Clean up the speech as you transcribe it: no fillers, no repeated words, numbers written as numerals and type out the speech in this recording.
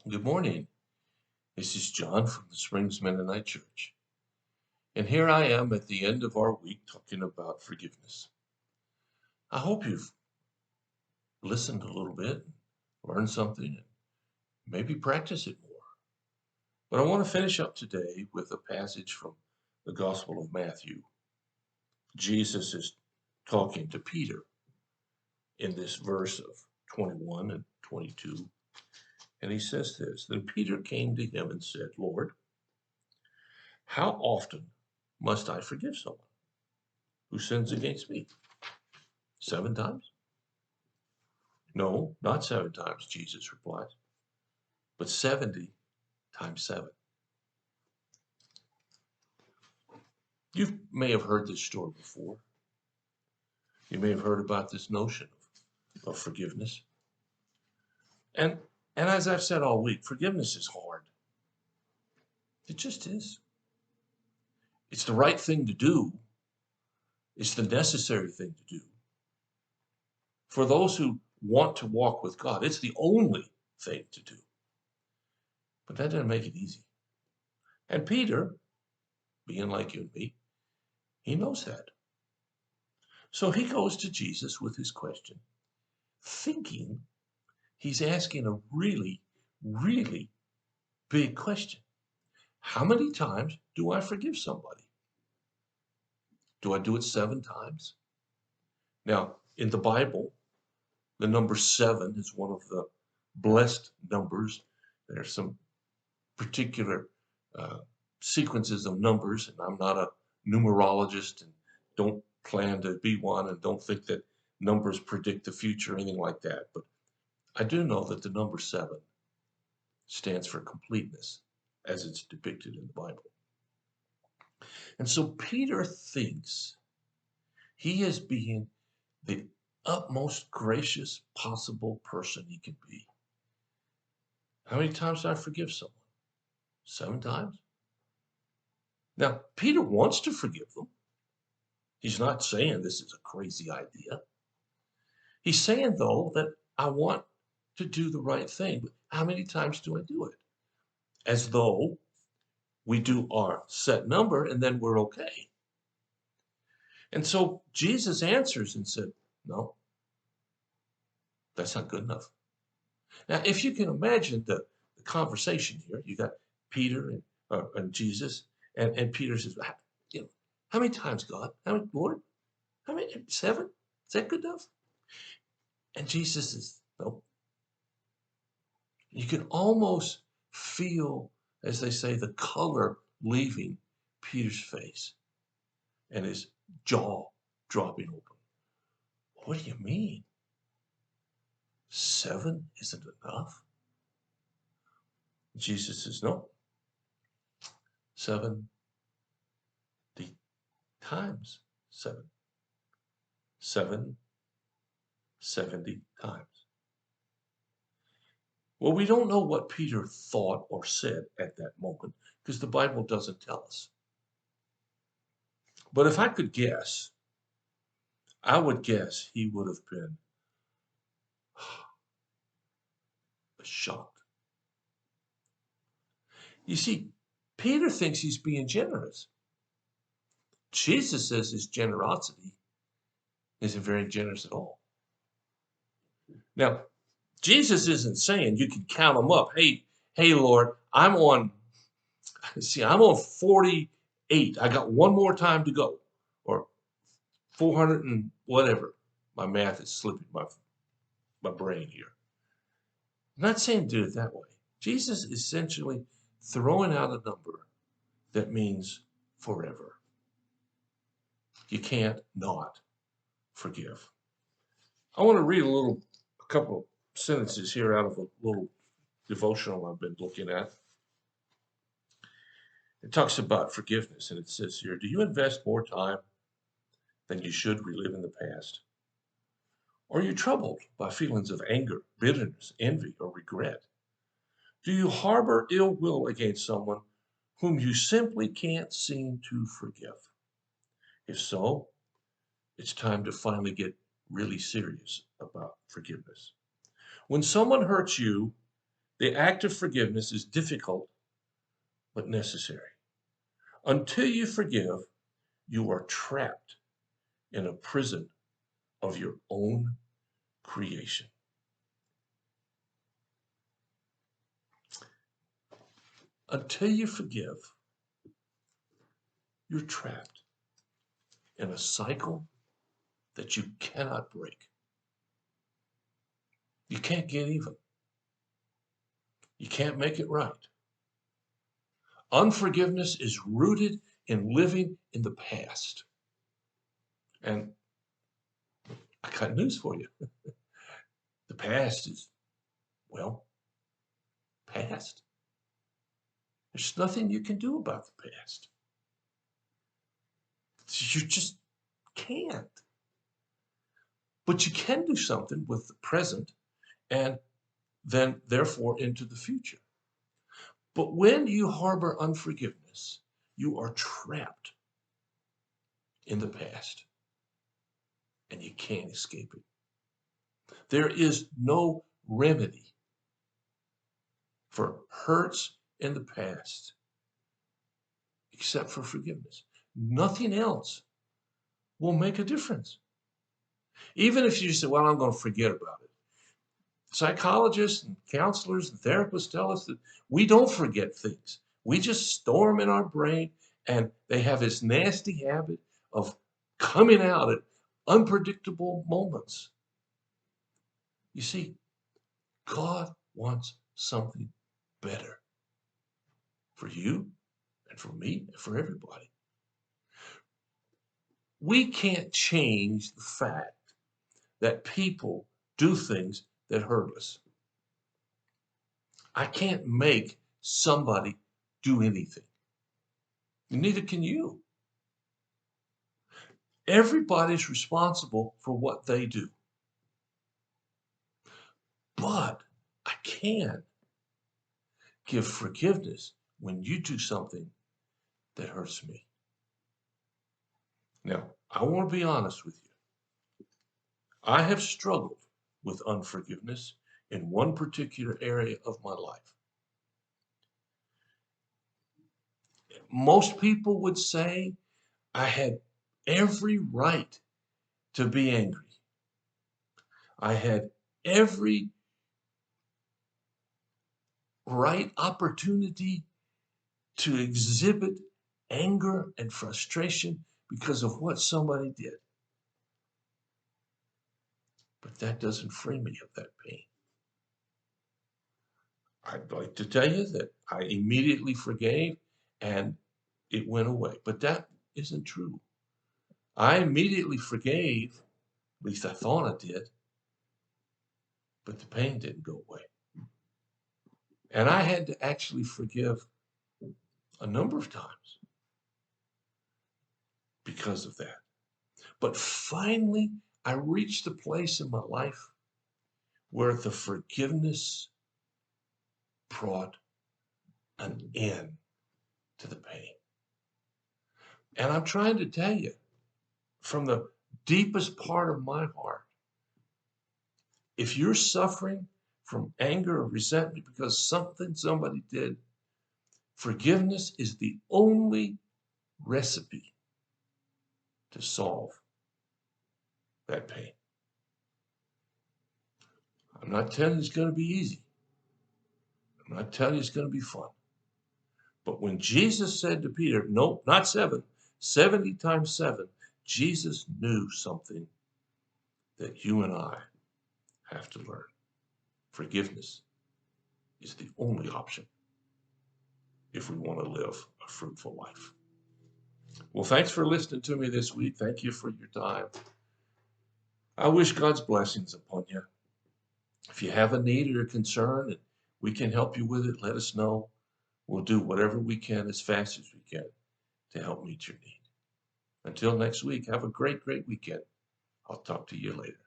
Good morning. This is John from the Springs Mennonite Church. And here I am at the end of our week talking about forgiveness. I hope you've listened a little bit, learned something, and maybe practice it more. But I want to finish up today with a passage from the Gospel of Matthew. Jesus is talking to Peter in this verse of 21 and 22. And he says this, Then Peter came to him and said, Lord, how often must I forgive someone who sins against me? 7 times? No, not 7 times, Jesus replied, but 70 times 7. You may have heard this story before. You may have heard about this notion of forgiveness. And as I've said all week, forgiveness is hard. It just is. It's the right thing to do. It's the necessary thing to do. For those who want to walk with God, it's the only thing to do. But that doesn't make it easy. And Peter, being like you and me, he knows that. So he goes to Jesus with his question, thinking he's asking a really, really big question. How many times do I forgive somebody? Do I do it 7 times? Now, in the Bible, the number 7 is one of the blessed numbers. There's some particular uh, sequences of numbers, and I'm not a numerologist and don't plan to be one and don't think that numbers predict the future or anything like that. But I do know that the number 7 stands for completeness as it's depicted in the Bible. And so Peter thinks he is being the utmost gracious possible person he can be. How many times do I forgive someone? 7 times? Now, Peter wants to forgive them. He's not saying this is a crazy idea. He's saying, though, that I want to do the right thing. But how many times do I do it? As though we do our set number and then we're okay. And so Jesus answers and said, no, that's not good enough. Now, if you can imagine the conversation here, you got Peter and Jesus, and Peter says, how many times, God? How many, Lord? How many? 7? Is that good enough? And Jesus says, no. You can almost feel, as they say, the color leaving Peter's face and his jaw dropping open. What do you mean? 7 isn't enough? Jesus says, no. 70 times 7. 7, 70 times. Well, we don't know what Peter thought or said at that moment because the Bible doesn't tell us. But if I could guess, I would guess he would have been shocked. You see, Peter thinks he's being generous. Jesus says his generosity isn't very generous at all. Now, Jesus isn't saying you can count them up. Hey, Lord, I'm on 48. I got one more time to go, or 400 and whatever. My math is slipping my brain here. I'm not saying do it that way. Jesus is essentially throwing out a number that means forever. You can't not forgive. I want to read a couple of sentences here out of a little devotional I've been looking at. It talks about forgiveness, and it says here, do you invest more time than you should reliving the past? Are you troubled by feelings of anger, bitterness, envy, or regret? Do you harbor ill will against someone whom you simply can't seem to forgive? If so, it's time to finally get really serious about forgiveness. When someone hurts you, The act of forgiveness is difficult but necessary. Until you forgive, you are trapped in a prison of your own creation. Until you forgive, you're trapped in a cycle that you cannot break. You can't get even. You can't make it right. Unforgiveness is rooted in living in the past. And I got news for you. The past is, well, past. There's nothing you can do about the past. You just can't. But you can do something with the present and then, therefore, into the future. But when you harbor unforgiveness, you are trapped in the past and you can't escape it. There is no remedy for hurts in the past except for forgiveness. Nothing else will make a difference. Even if you say, well, I'm going to forget about it. Psychologists and counselors and therapists tell us that we don't forget things. We just store them in our brain, and they have this nasty habit of coming out at unpredictable moments. You see, God wants something better for you and for me and for everybody. We can't change the fact that people do things that hurt us. I can't make somebody do anything. Neither can you. Everybody's responsible for what they do. But I can give forgiveness when you do something that hurts me. Now, I want to be honest with you. I have struggled with unforgiveness in one particular area of my life. Most people would say I had every right to be angry. I had every right opportunity to exhibit anger and frustration because of what somebody did. But that doesn't free me of that pain. I'd like to tell you that I immediately forgave and it went away. But that isn't true. I immediately forgave, at least I thought I did, but the pain didn't go away. And I had to actually forgive a number of times because of that. But finally, I reached a place in my life where the forgiveness brought an end to the pain. And I'm trying to tell you from the deepest part of my heart, if you're suffering from anger or resentment because somebody did, forgiveness is the only recipe to solve that pain. I'm not telling you it's going to be easy. I'm not telling you it's going to be fun. But when Jesus said to Peter, nope, not 7, 70 times 7, Jesus knew something that you and I have to learn. Forgiveness is the only option if we want to live a fruitful life. Well, thanks for listening to me this week. Thank you for your time. I wish God's blessings upon you. If you have a need or a concern and we can help you with it, let us know. We'll do whatever we can as fast as we can to help meet your need. Until next week, have a great weekend. I'll talk to you later.